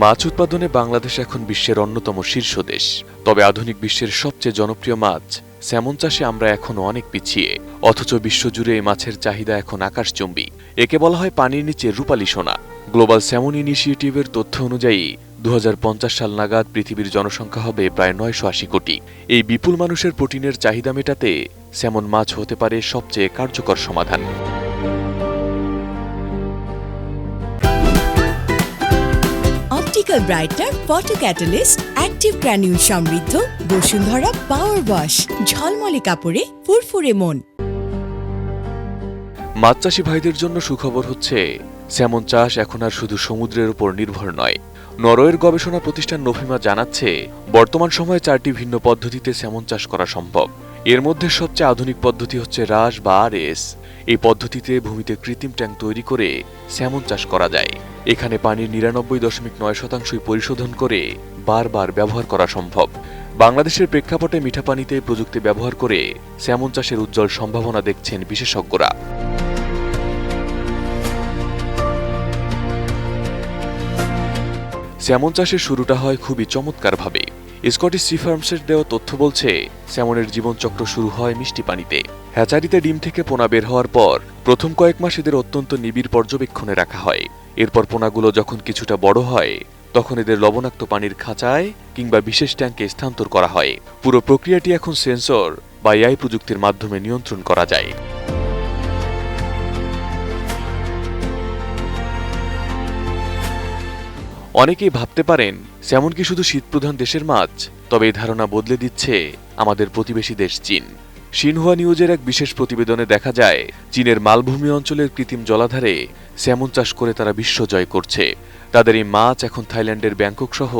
মাছ উৎপাদনে বাংলাদেশ এখন বিশ্বের অন্যতম শীর্ষ দেশ। তবে আধুনিক বিশ্বের সবচেয়ে জনপ্রিয় মাছ স্যামন চাষে আমরা এখনো অনেক পিছিয়ে, অথচ বিশ্বজুড়ে এই মাছের চাহিদা এখন আকাশচুম্বী। একে বলা হয় পানির নিচে রূপালী সোনা। গ্লোবাল স্যামন ইনিশিয়েটিভের তথ্য অনুযায়ী 2050 সাল নাগাদ পৃথিবীর জনসংখ্যা হবে প্রায় 980 কোটি। এই বিপুল মানুষের প্রোটিনের চাহিদা মেটাতে স্যামন মাছ হতে পারে সবচেয়ে কার্যকর সমাধান। Optical brighter photo catalyst active granule সমৃদ্ধ বসুন্ধরা পাওয়ার ওয়াশ, ঝলমলে কাপড়ে ফুরফুরে মন। মাছ চাষী ভাইদের জন্য সুখবর হচ্ছে, স্যামন চাষ এখন আর শুধু সমুদ্রের উপর নির্ভর নয়। নরওয়ের গবেষণা প্রতিষ্ঠান নফিমা জানাচ্ছে, বর্তমান সময়ে 4টি ভিন্ন পদ্ধতিতে স্যামন চাষ করা সম্ভব। এর মধ্যে সবচেয়ে আধুনিক পদ্ধতি হচ্ছে রাস বা আরএস। এই পদ্ধতিতে ভূমিতে কৃত্রিম ট্যাঙ্ক তৈরি করে স্যামন চাষ করা যায়। এখানে পানির 99.9% পরিশোধন করে বারবার ব্যবহার করা সম্ভব। বাংলাদেশের প্রেক্ষাপটে মিঠা পানিতে প্রযুক্তি ব্যবহার করে স্যামন চাষের উজ্জ্বল সম্ভাবনা দেখছেন বিশেষজ্ঞরা। স্যামন চাষের শুরুটা হয় খুবই চমৎকারভাবে। স্কটিশ সি ফার্মসের দেওয়া তথ্য বলছে, স্যামনের জীবনচক্র শুরু হয় মিষ্টি পানিতে। হ্যাচারিতে ডিম থেকে পোনা বের হওয়ার পর প্রথম কয়েক মাস এদের অত্যন্ত নিবিড় পর্যবেক্ষণে রাখা হয়। এরপর পোনাগুলো যখন কিছুটা বড় হয়, তখন এদের লবণাক্ত পানির খাঁচায় কিংবা বিশেষ ট্যাঙ্কে স্থানান্তর করা হয়। পুরো প্রক্রিয়াটি এখন সেন্সর বা এআই প্রযুক্তির মাধ্যমে নিয়ন্ত্রণ করা যায়। অনেকেই ভাবতে পারেন, স্যামন কি শুধু শীতপ্রধান দেশের মাছ? তবে এই ধারণা বদলে দিচ্ছে আমাদের প্রতিবেশী দেশ চীন। সিনহুয়া নিউজের এক বিশেষ প্রতিবেদনে দেখা যায়, চীনের মালভূমি অঞ্চলের কৃত্রিম জলাধারে স্যামন চাষ করে তারা বিশ্ব জয় করছে। তাদের এই মাছ এখন থাইল্যান্ডের ব্যাংকক সহ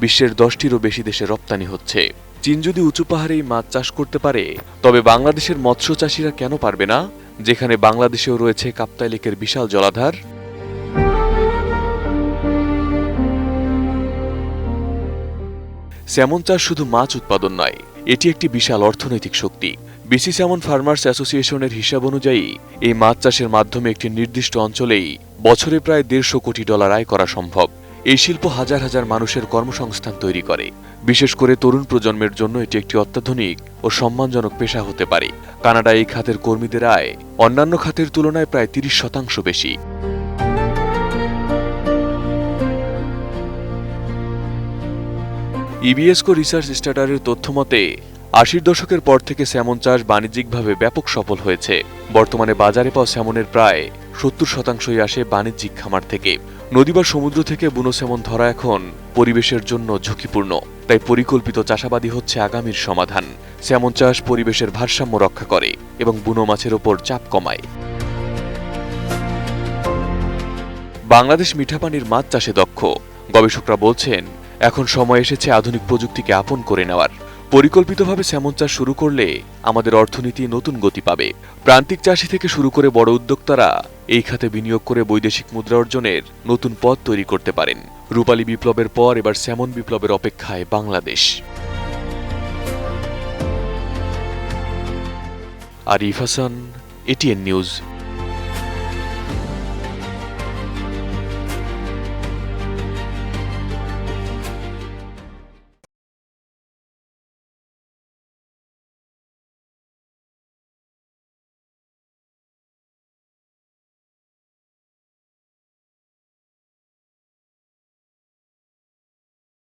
বিশ্বের 10টিরও বেশি দেশে রপ্তানি হচ্ছে। চীন যদি উঁচু পাহাড়ে এই মাছ চাষ করতে পারে, তবে বাংলাদেশের মৎস্য চাষিরা কেন পারবে না? যেখানে বাংলাদেশেও রয়েছে কাপ্তাই লেকের বিশাল জলাধার। স্যামন চাষ শুধু মাছ উৎপাদন নয়, এটি একটি বিশাল অর্থনৈতিক শক্তি। বিসি স্যামন ফার্মার্স অ্যাসোসিয়েশনের হিসাব অনুযায়ী এই মাছ চাষের মাধ্যমে একটি নির্দিষ্ট অঞ্চলেই বছরে প্রায় $150 কোটি আয় করা সম্ভব। এই শিল্প হাজার হাজার মানুষের কর্মসংস্থান তৈরি করে। বিশেষ করে তরুণ প্রজন্মের জন্য এটি একটি অত্যাধুনিক ও সম্মানজনক পেশা হতে পারে। কানাডায় এই খাতের কর্মীদের আয় অন্যান্য খাতের তুলনায় প্রায় 30% বেশি। ইবিএসকো রিসার্চ স্টার্টারের তথ্য মতে 80-র দশকের পর থেকে স্যামন চাষ বাণিজ্যিকভাবে ব্যাপক সফল হয়েছে। বর্তমানে বাজারে পাওয়া স্যামনের প্রায় 70%ই আসে বাণিজ্যিক খামার থেকে। নদী বা সমুদ্র থেকে বুনো স্যামন ধরা এখন পরিবেশের জন্য ঝুঁকিপূর্ণ, তাই পরিকল্পিত চাষাবাদই হচ্ছে আগামীর সমাধান। স্যামন চাষ পরিবেশের ভারসাম্য রক্ষা করে এবং বুনো মাছের ওপর চাপ কমায়। বাংলাদেশ মিঠা পানির মাছ চাষে দক্ষ। গবেষকরা বলছেন, এখন সময় এসেছে আধুনিক প্রযুক্তিকে আপন করে নেওয়ার। পরিকল্পিতভাবে স্যামন চাষ শুরু করলে আমাদের অর্থনীতি নতুন গতি পাবে। প্রান্তিক চাষি থেকে শুরু করে বড় উদ্যোক্তারা এই খাতে বিনিয়োগ করে বৈদেশিক মুদ্রা অর্জনের নতুন পথ তৈরি করতে পারেন। রূপালী বিপ্লবের পর এবার স্যামন বিপ্লবের অপেক্ষায় বাংলাদেশ। Arif Hasan, ATN news.